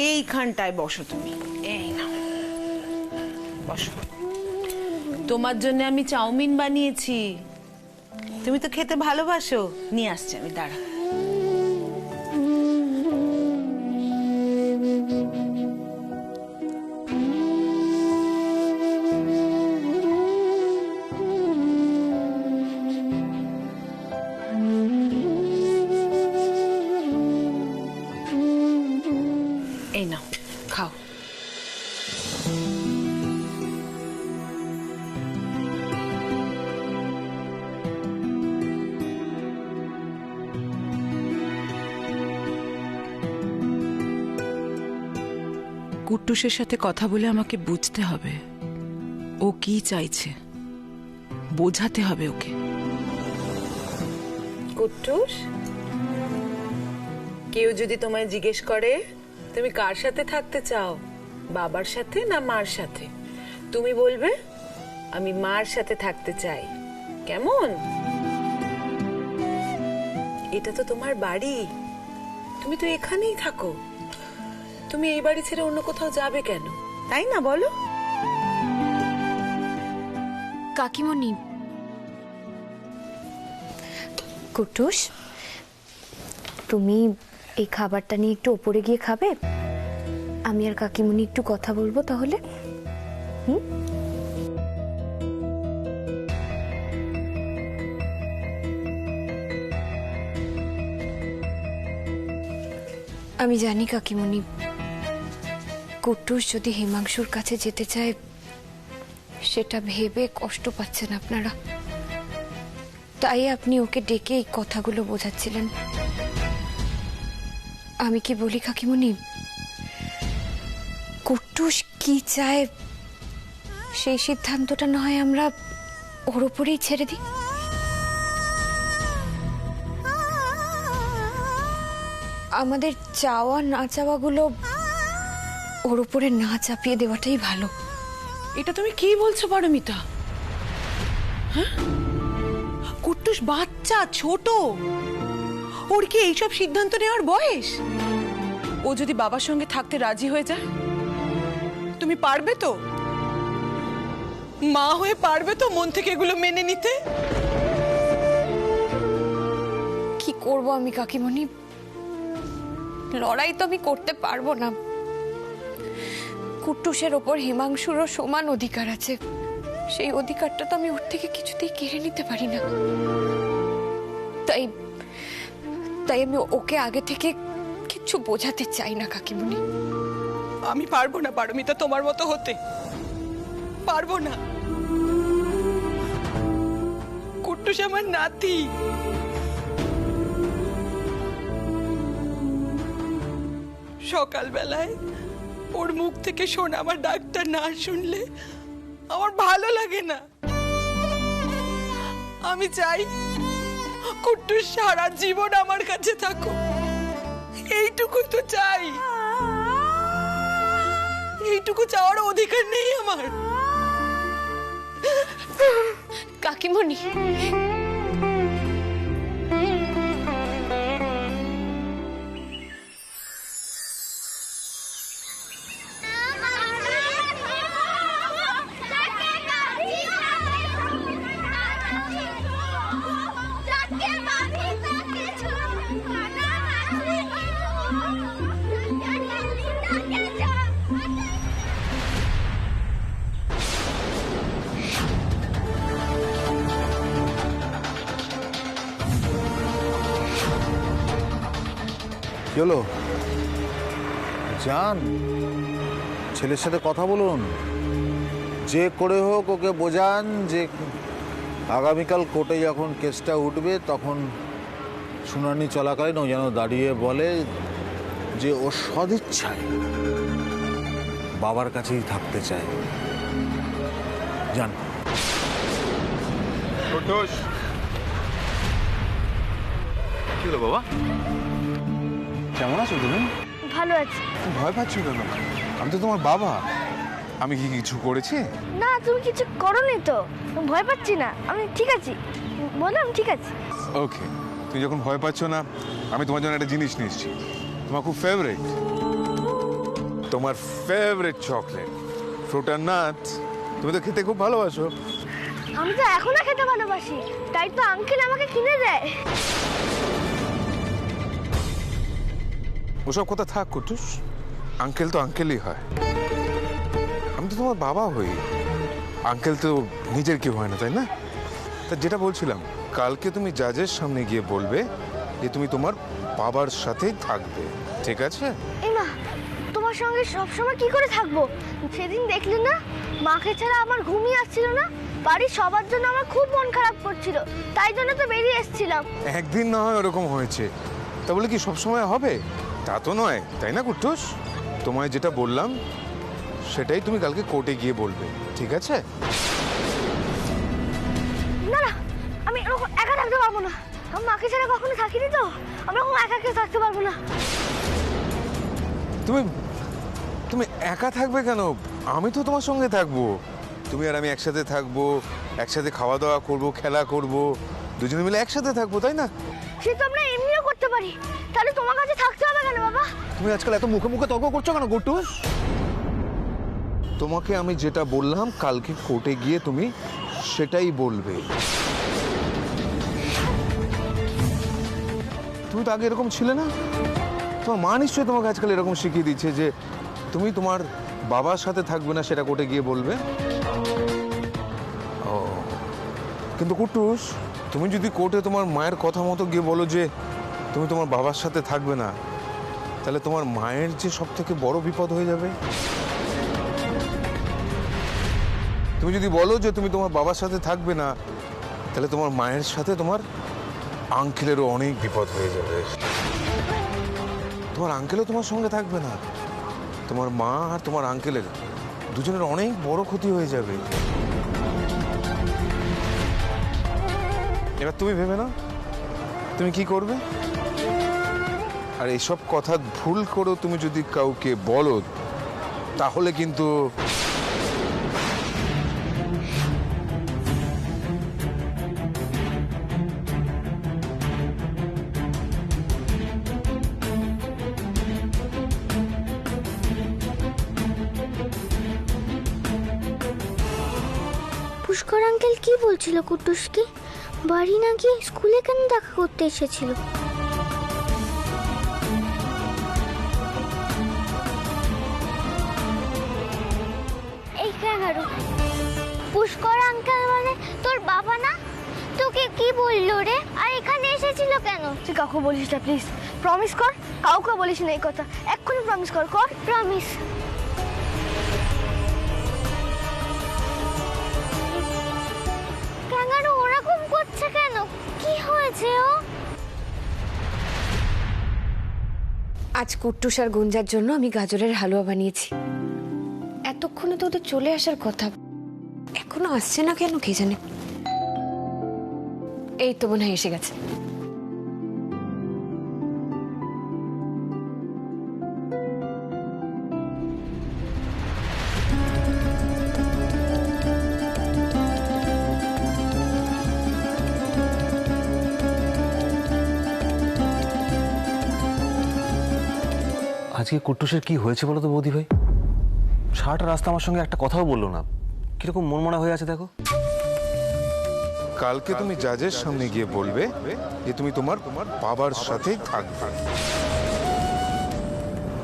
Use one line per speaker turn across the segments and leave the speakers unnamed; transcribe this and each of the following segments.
এইখানটায় বসো তুমি। এই না, বসো। তোমার জন্য আমি চাউমিন বানিয়েছি, তুমি তো খেতে ভালোবাসো। নিয়ে আসছি আমি, দাঁড়া। এই নাও, খাও।
কুট্টুসের সাথে কথা বলে আমাকে বুঝতে হবে ও কি চাইছে, বোঝাতে হবে ওকে।
কুট্টুস, কেউ যদি তোমায় জিজ্ঞেস করে তুমি কার সাথে থাকতে চাও, বাবার সাথে না মার সাথে, তুমি বলবে আমি মার সাথে থাকতে চাই। কেমন? এটা তো তোমার বাড়ি, তুমি তো এখানেই থাকো। তুমি এই বাড়ি ছেড়ে অন্য কোথাও যাবে কেন, তাই না বলো?
কাকিমণি, কুট্টুস, তুমি এই খাবারটা নিয়ে একটু ওপরে গিয়ে খাবে? আমি আর কাকিমণি একটু কথা বলবো তাহলে। আমি জানি কাকিমণি, কুট্টুস যদি হিমাংশুর কাছে যেতে চায় সেটা ভেবে কষ্ট পাচ্ছেন আপনারা, তাই আপনি ওকে ডেকে এই কথাগুলো বোঝাচ্ছিলেন। আমি কি বলি কাকিমণি, কুট্টুস কি চায় সেই সিদ্ধান্তটা না হয় আমরা ওর উপরেই ছেড়ে দিই। আমাদের চাওয়া না চাওয়াগুলো ওর উপরে না চাপিয়ে দেওয়াটাই ভালো।
এটা তুমি কি বলছো পারমিতা? হ্যাঁ, কুট্টুস বাচ্চা, ছোট, ওর কি এইসব সিদ্ধান্ত নেওয়ার বয়স? ও যদি বাবার সঙ্গে থাকতে রাজি হয়ে যায়, তুমি পারবে তো? মা হয়ে পারবে তো মন থেকে এগুলো মেনে নিতে?
কি করব আমি কাকিমণি, লড়াই তো আমি করতে পারবো না। কুট্টুসের ওপর হিমাংশুরও সমান অধিকার আছে, সেই অধিকারটা তো আমি ওর থেকে কিছুতেই কেড়ে নিতে পারি না। তাই তাই আমি ওকে আগে থেকে কিছু বোঝাতে চাই না কাকিমণি।
আমি পারবো না পারমিতা তোমার মতো হতে, পারবো না। কুট্টুস আমার নাতি, সকালবেলায় ওর মুখ থেকে শোনা আমার ডাক্তার না শুনলে আমার ভালো লাগে না। আমি চাই কুট্টুস সারা জীবন আমার কাছে থাকো, এইটুকু তো চাই। এইটুকু চাওয়ার অধিকার নেই আমার?
কাকিমণি,
চলো যান, ছেলের সাথে কথা বলুন, যে করে হোক ওকে বোঝান যে আগামীকাল কোর্টে যখন কেসটা উঠবে তখন শুনানি চলাকালীন ও যেন দাঁড়িয়ে বলে যে ও সদিচ্ছায় বাবার কাছেই থাকতে চায়। যান।
কি হলো বাবা, কেমন আছো তুমি?
ভালো আছি।
ভয় পাচ্ছ কেন? আমি তো তোমার বাবা। আমি কি কিছু করেছি?
না, তুমি কিছু করোনি তো, ভয় পাচ্ছি না, আমি ঠিক আছি। বললাম ঠিক আছে।
ওকে, তুমি যখন ভয় পাচ্ছ না, আমি তোমার জন্য একটা জিনিস নিয়ে এসেছি, তোমার খুব ফেভারিট তোমার ফেভারিট চকলেট ফ্রুটার নাট। তুমি তো খেতে খুব ভালোবাসো।
আমি তো এখনো খেতে ভালোবাসি, তাই তো আঙ্কেল আমাকে কিনে দেয়।
ওসব কথা থাক কুটুস, আঙ্কেল তো আঙ্কেলই হয়। আমি তো তোমার বাবা হই, আঙ্কেল তো নিজের কেউ হয় না, তাই না? তা যেটা বলছিলাম, কালকে তুমি জাজের সামনে গিয়ে বলবে যে তুমি তোমার বাবার সাথেই থাকবে, ঠিক আছে?
এমা, তোমার সঙ্গে সবসময় কি করে থাকবো? সেদিন দেখলে না, মাকে ছাড়া আমার ঘুমিয়ে আসছিল না। বাড়ির সবার জন্য আমার খুব মন খারাপ করছিল, তাই জন্য তো বেরিয়ে এসেছিলাম।
একদিন না হয় ওরকম হয়েছে, তা বলে কি সবসময় হবে? তা তো নয়, তাই না কুটুস? তোমায় যেটা বললাম সেটাই তুমি কালকে কোর্টে গিয়ে বলবে, ঠিক আছে?
না না, আমি এরকম একা থাকতে পারবো না। আমি মাকে ছাড়া কখনো থাকিনি তো, আমি এরকম একা কেউ থাকতে পারবো না।
তুমি তুমি একা থাকবে কেন? আমি তো তোমার সঙ্গে থাকবো। তুমি আর আমি একসাথে থাকবো, একসাথে খাওয়া দাওয়া করবো, খেলা করবো, দুজনে মিলে একসাথে থাকবো, তাই না?
সে তো আমরা এমনিও করতে পারি, তাহলে তোমার কাছে থাকতে হবে কেন বাবা?
তুমি আজকাল এত মুখে মুখে তর্ক করছো কেন কুট্টুস?
তোমাকে আমি যেটা বললাম কালকে কোর্টে গিয়ে তুমি সেটাই বলবে। তুমি তো আগে এরকম ছিলে না। তোমার মা নিশ্চয়ই তোমাকে আজকাল এরকম শিখিয়ে দিচ্ছে যে তুমি তোমার বাবার সাথে থাকবে না, সেটা কোর্টে গিয়ে বলবে। ও, কিন্তু কুট্টুস, তুমি যদি কোর্টে তোমার মায়ের কথা মতো গিয়ে বলো যে তুমি তোমার বাবার সাথে থাকবে না, তাহলে তোমার মায়ের যে সব থেকে বড় বিপদ হয়ে যাবে। তুমি যদি বলো যে তুমি তোমার বাবার সাথে থাকবে না, তাহলে তোমার মায়ের সাথে তোমার আঙ্কেলেরও অনেক বিপদ হয়ে যাবে। তোমার আঙ্কেলও তোমার সঙ্গে থাকবে না, তোমার মা আর তোমার আঙ্কেলের দুজনের অনেক বড় ক্ষতি হয়ে যাবে। এবার তুমি ভেবে নাও তুমি কি করবে। আর এইসব কথা ভুল করে তুমি যদি কাউকে বলো, তাহলে কিন্তু
পুষ্কর আঙ্কেল কি বলছিল কুট্টুসকে? বাড়ি না গিয়ে স্কুলে কেন দেখা করতে এসেছিল? এই ক্যাঙ্গারু, পুষ্কর আঙ্কেল মানে তোর বাবা না? তোকে কি বললো রে? আর এখানে এসেছিল কেন? তুই কাউকে বলিস না প্লিজ, প্রমিস কর। কাউকে বলিস না এই কথা, এক্ষুনি প্রমিস কর। কর প্রমিস। ক্যাঙ্গারু ওরকম করছে কেন? কি হয়েছে ও?
আজ কুট্টুস আর গুঞ্জার জন্য আমি গাজরের হালুয়া বানিয়েছি। এতক্ষণে তো ওদের চলে আসার কথা, এখনো আসছে না কেন কে জানে। এই তো মনে হয় এসে গেছে।
আজকে কুট্টুসের কি হয়েছে বলো তো বৌদি ভাই? সারাটা রাস্তা আমার সঙ্গে একটা কথাও বললো না, কিরকম মনমরা হয়ে আছে দেখো।
কালকে তুমি জাজের সামনে গিয়ে বলবে যে তুমি তোমার বাবার সাথেই থাকবে।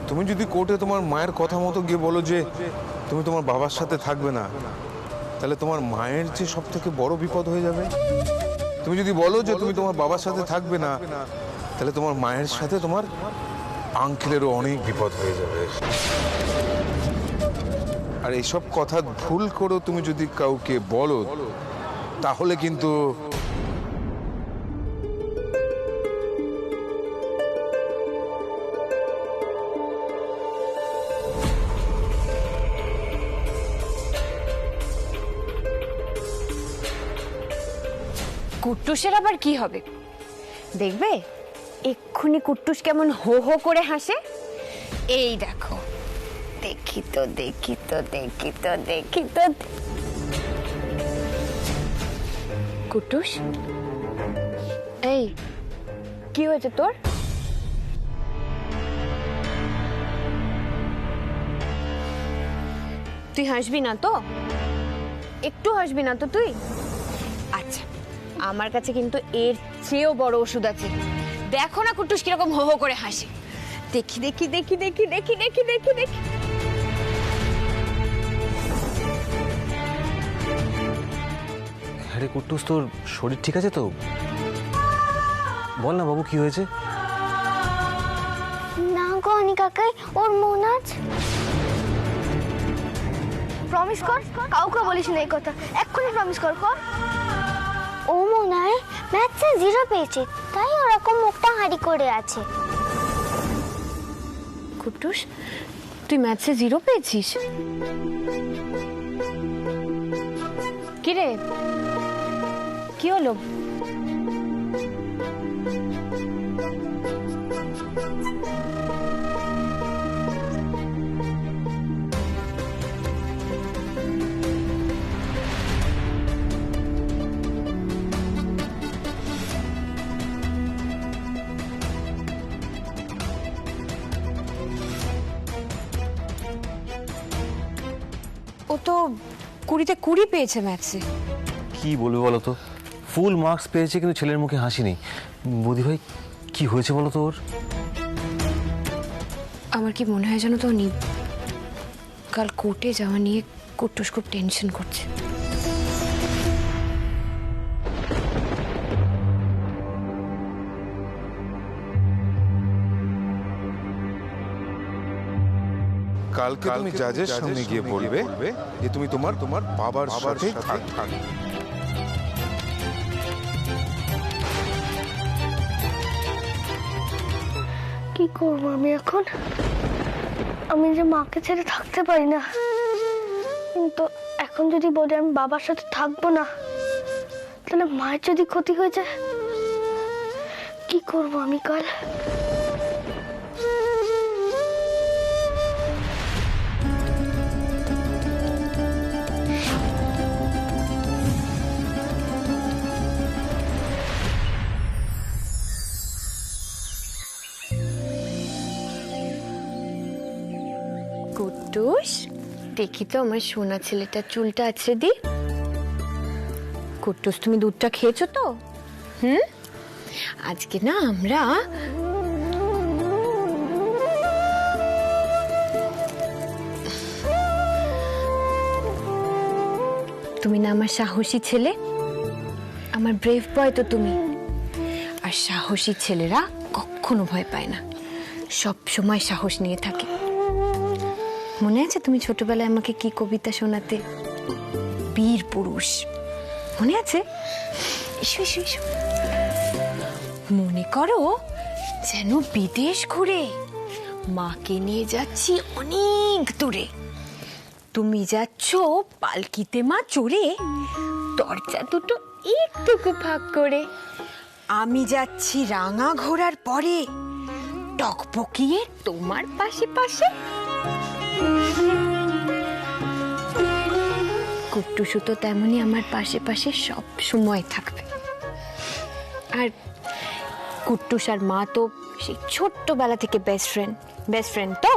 তুমি যদি কোর্টে তোমার মায়ের কথা মতো গিয়ে বলো যে তুমি তোমার বাবার সাথে থাকবে না, তাহলে তোমার মায়ের যে সব থেকে বড় বিপদ হয়ে যাবে। তুমি যদি বলো যে তুমি তোমার বাবার সাথে থাকবে না, তাহলে তোমার মায়ের সাথে তোমার আঙ্কেলেরও অনেক বিপদ হয়ে যাবে। আর এইসব কথা ভুল করে তুমি যদি কাউকে বলো, তাহলে কিন্তু
কুট্টুসের আবার কি হবে দেখবে? এক্ষুনি কুট্টুস কেমন হো হো করে হাসে। এই দেখো, দেখি তো দেখি তো দেখি তো দেখি তো। কুট্টুস, এই কি হয়েছে তোর? তুই হাসবি না তো? একটু হাসবি না তো তুই? আচ্ছা, আমার কাছে কিন্তু এর চেয়েও বড় ওষুধ আছে। দেখো না কুট্টুস কিরকম হো হো করে হাসে। দেখি দেখি দেখি দেখি দেখি দেখি দেখি দেখি।
হ্যাঁ রে কুট্টুস, তোর শরীর ঠিক আছে তো? বল না বাবু, কি হয়েছে?
না গো অনি কাকাই, ওর মন আছে। প্রমিস কর, কাউকে বলিস না এই কথা, এক্ষুনি প্রমিস কর। ও মনে হয় ম্যাথসে 0 পেয়েছে, তাই ওরকম মুখটা হাঁড়ি করে আছে।
কুট্টুস, তুই ম্যাথসে 0 পেয়েছিস? কি রে, কি হলো? ও তো 20-তে 20 পেয়েছে ম্যাথসে।
কি বলবে বলো তো, ফুল মার্কস পেয়েছে কিন্তু ছেলের মুখে হাসি নেই। বৌদি ভাই, কি হয়েছে বলো তো ওর?
আমার কি মনে হয় জানো তো অনি, কাল কোর্টে যাওয়া নিয়ে কুট্টুস খুব টেনশন করছে।
কালকে তুমি জাজের সামনে গিয়ে বলবে যে তুমি তোমার বাবার সাথে থাকবে।
কি করবো আমি এখন? আমি যে মাকে ছেড়ে থাকতে পারি না, কিন্তু এখন যদি বলি আমি বাবার সাথে থাকবো না, তাহলে মায়ের যদি ক্ষতি হয়ে যায়, কি করবো আমি কাল?
কুট্টুস, দেখি তো আমার সোনা ছেলেটা চুলটা আছে দি। কুট্টুস, তুমি দুধটা খেয়েছো তো? আজকে না আমরা তুমি না আমার সাহসী ছেলে, আমার ব্রেভ বয় তো তুমি। আর সাহসী ছেলেরা কখনো ভয় পায় না, সব সময় সাহস নিয়ে থাকে। মনে আছে তুমি ছোটবেলায় আমাকে কি কবিতা শোনাতে? বীর পুরুষ, মনে আছে? এসো এসো এসো। মনে করো যেন বিদেশ ঘুরে মাকে নিয়ে যাচ্ছি অনেক দূরে। তুমি যাচ্ছ পালকিতে মা চড়ে, দরজা দুটো একটুকু ফাঁক করে। আমি যাচ্ছি রাঙা ঘোড়ার পরে, টকবকিয়ে তোমার পাশে পাশে। কুট্টুসু তো তেমনই আমার পাশে পাশে সব সময় থাকবে। আর কুট্টুস আর মা তো সেই ছোট্টবেলা থেকে বেস্ট ফ্রেন্ড তো।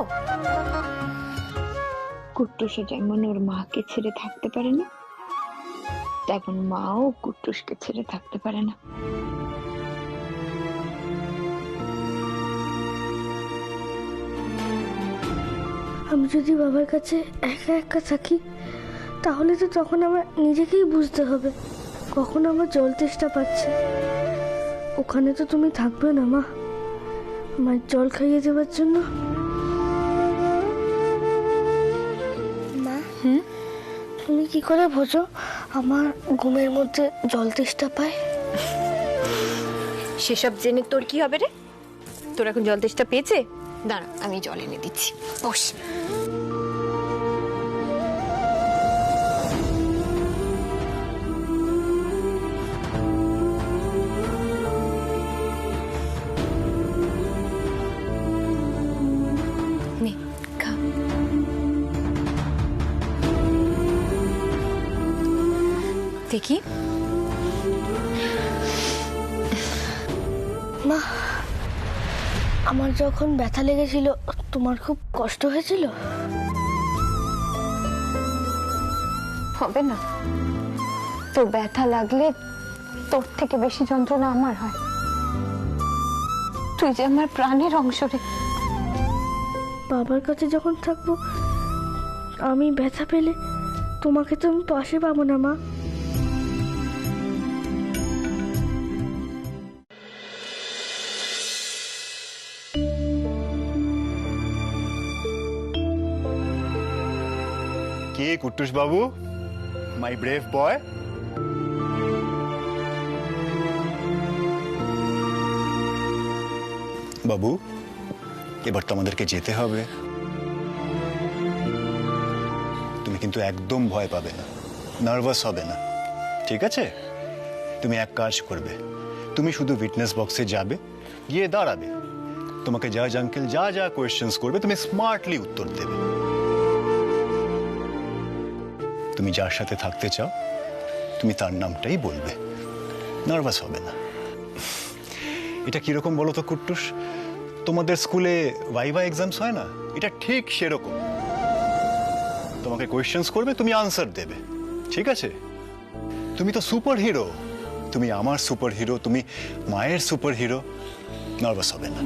কুট্টুসু যেমন ওর মাকে ছেড়ে থাকতে পারে না, তেমন মাও কুট্টুসকে ছেড়ে থাকতে পারে না।
আমি যদি বাবার কাছে একা একা থাকি, তাহলে তো তখন আমার নিজেকেই বুঝতে হবে কখন আমার জল তেষ্টা পাচ্ছে। ওখানে তো তুমি থাকবে না মা, মায়ের জল খাইয়ে দেওয়ার জন্য। মা, তুমি কি করে বোঝো আমার ঘুমের মধ্যে জল তেষ্টা পায়?
সেসব জেনে তোর কি হবে রে? তোর এখন জল তেষ্টা পেয়েছে? দাঁড়া, আমি জল এনে দিচ্ছি, বস। নে, খা। দেখি।
মা, আমার যখন ব্যথা লেগেছিল তোমার খুব কষ্ট হয়েছিল?
হবে না, তোর ব্যথা লাগলে তোর থেকে বেশি যন্ত্রণা আমার হয়। তুই যে আমার প্রাণের অংশ রে।
বাবার কাছে যখন থাকবো আমি ব্যথা পেলে তোমাকে তো আমি পাশে পাবো না মা।
কে কুট্টুস বাবু, মাই ব্রেভ বয়? বাবু, এবার তো আমাদেরকে যেতে হবে। তুমি কিন্তু একদম ভয় পাবে না, নার্ভাস হবে না, ঠিক আছে? তুমি এক কাজ করবে, তুমি শুধু উইটনেস বক্সে যাবে, গিয়ে দাঁড়াবে। তোমাকে জাজ আঙ্কেল যা যা কোয়েশ্চেন্স করবে তুমি স্মার্টলি উত্তর দেবে। তুমি যার সাথে থাকতে চাও তুমি তার নামটাই বলবে, নার্ভাস হবে না। এটা কিরকম বলো তো কুট্টুস, তোমাদের স্কুলে ভাইভা এক্সামস হয় না, এটা ঠিক সেরকম। তোমাকে কোয়েশ্চেন্স করবে, তুমি আনসার দেবে, ঠিক আছে? তুমি তো সুপার হিরো, তুমি আমার সুপার হিরো, তুমি মায়ের সুপার হিরো, নার্ভাস হবে না।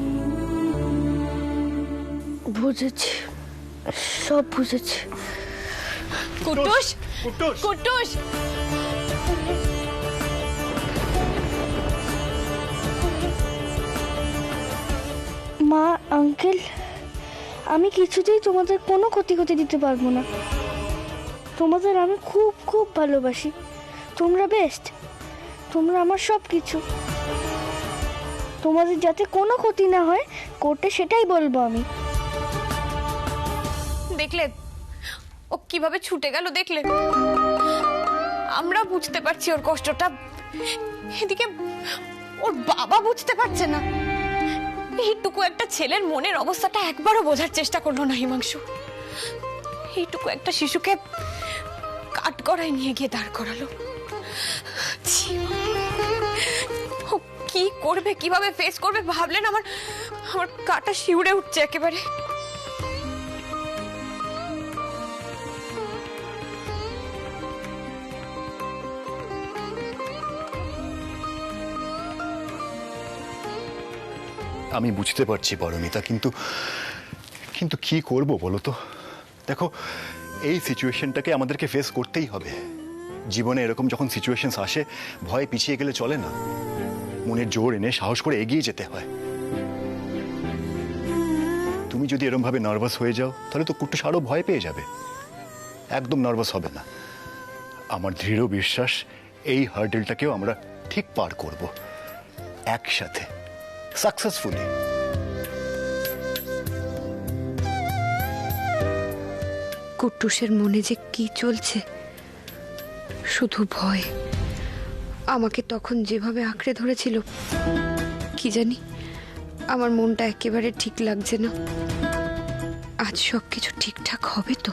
বুঝেছি, সব বুঝেছি।
কুট্টুস,
কুট্টুস,
কুট্টুস,
মা, আঙ্কেল, আমি কিছুতেই তোমাদের কোনো ক্ষতি দিতে পারবো না। তোমাদের আমি খুব খুব ভালোবাসি। তোমরা বেস্ট, তোমরা আমার সব কিছু। তোমাদের যাতে কোনো ক্ষতি না হয় কোর্টে সেটাই বলবো আমি।
দেখলে ও কিভাবে ছুটে গেল, দেখলে? আমরা বুঝতে পারছি ওর কষ্টটা, এদিকে ওর বাবা বুঝতে পারছে না। এইটুকু একটা ছেলের মনের অবস্থাটা একবারও বোঝার চেষ্টা করলো না হিমাংশু। এইটুকু একটা শিশুকে কাঠগড়ায় নিয়ে গিয়ে দাঁড় করালো। ছি, ও কি করবে, কিভাবে ফেস করবে ভাবলেন আমার গাটা শিউরে উঠছে একেবারে।
আমি বুঝতে পারছি পরমিতা, কিন্তু কিন্তু কি করব বলো তো? দেখো, এই সিচুয়েশনটাকে আমাদেরকে ফেস করতেই হবে। জীবনে এরকম যখন সিচুয়েশনস আসে, ভয় পিছিয়ে গেলে চলে না, মনের জোর এনে সাহস করে এগিয়ে যেতে হয়। তুমি যদি এরকম ভাবে নার্ভাস হয়ে যাও তাহলে তো কুট্টুস আরো ভয় পেয়ে যাবে। একদম নার্ভাস হবে না। আমার দৃঢ় বিশ্বাস এই হার্ডেলটাকেও আমরা ঠিক পার করব একসাথে, সাকসেসফুলি।
কুট্টুসের মনে যে কি চলছে, শুধু ভয়। আমাকে তখন যেভাবে আঁকড়ে ধরেছিল, কি জানি আমার মনটা একেবারে ঠিক লাগছে না। আজ সবকিছু ঠিকঠাক হবে তো?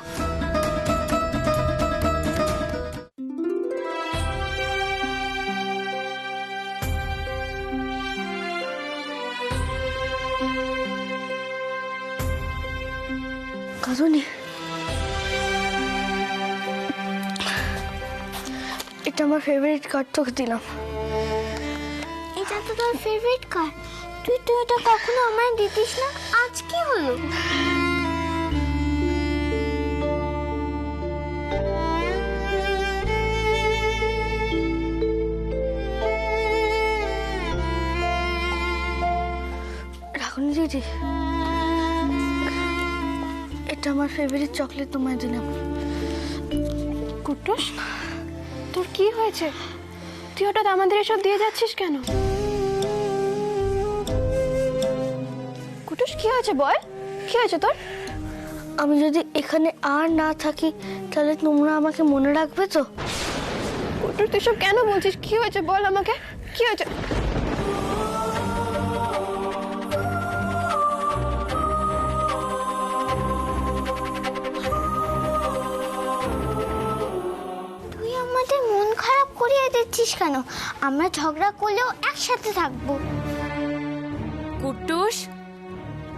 কাঁদুনি, এটা আমার ফেভারিট কার্ড, তোকে দিলাম। এটা তো তোর ফেভারিট কার্ড, তুই তো এটা কখনো আমায় দিতিস না, আজ কি হলো? রাখুন দিদি, এটা আমার ফেভারিট চকলেট, তোমায় দিলাম।
কুট্টুস, তোর কি হয়েছে? তুই হঠাৎ আমাদের এসব দিয়ে যাচ্ছিস কেন? কুট্টুস, কি হয়েছে বল, কি হয়েছে তোর?
আমি যদি এখানে আর না থাকি তাহলে তোমরা আমাকে মনে রাখবে তো?
কুট্টুস, তুই সব কেন বলছিস? কি হয়েছে বল আমাকে, কি হয়েছে?
তুই আমাদের মন খারাপ করিয়ে দিচ্ছিস কেন? আমরা ঝগড়া করলেও একসাথে থাকবো।
কুট্টুস,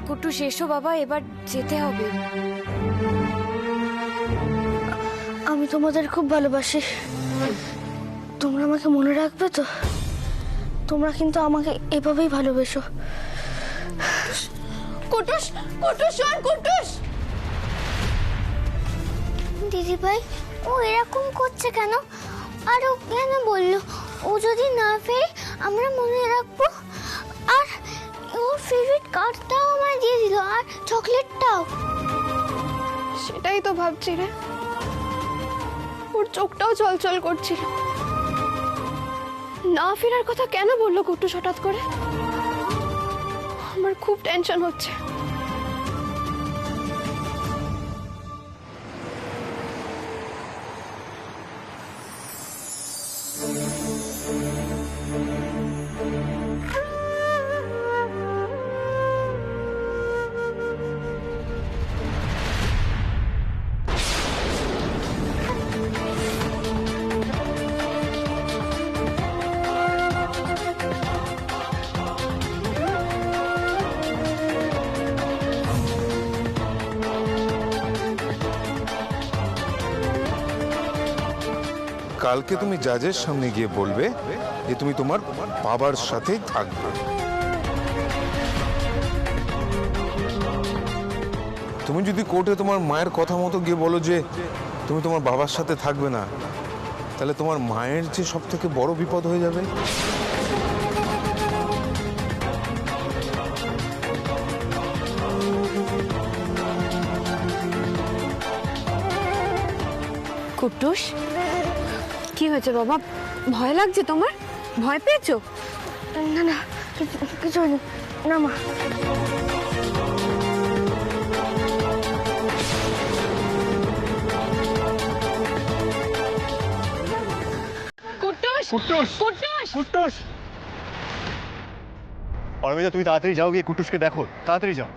কুট্টুস এসো বাবা, এবার যেতে হবে।
আমি তোমাদের খুব ভালোবাসি। তোমরা আমাকে মনে রাখবে তো? তোমরা কিন্তু আমাকে এভাবেই ভালোবেসো।
কুটুস কুটুস শোন কুটুস।
দিদি ভাই, ও এরকম করছে কেন? আর ও কেন বললো ও যদি না ফেরে আমরা মনে রাখবো? আর ওর ফেভারিট কার্ডটাও আমায় দিয়ে দিল, আর চকলেটটাও।
সেটাই তো ভাবছি রে, ওর চোখটাও চলচল করছিল। না ফেরার কথা কেন বললো কুটুস হঠাৎ করে? আমার খুব টেনশন হচ্ছে।
কালকে তুমি জাজের সামনে গিয়ে বলবে যে তুমি তোমার বাবার সাথেই থাকবে। তুমি যদি কোর্টে তোমার মায়ের কথা মতো গিয়ে বলো যে তুমি তোমার বাবার সাথে থাকবে না, তাহলে তোমার মায়ের যে সব থেকে বড় বিপদ হয়ে যাবে।
কুট্টুস, কি হয়েছে বাবা? ভয় লাগছে তোমার? ভয় পেয়েছো?
না না, কিছু হয়নি। না মা।
কুটুস
কুট্টুস
কুটুস
কুট্টুস, পারমিতা তুমি তাড়াতাড়ি যাও, গিয়ে কুট্টুসকে দেখো, তাড়াতাড়ি যাও।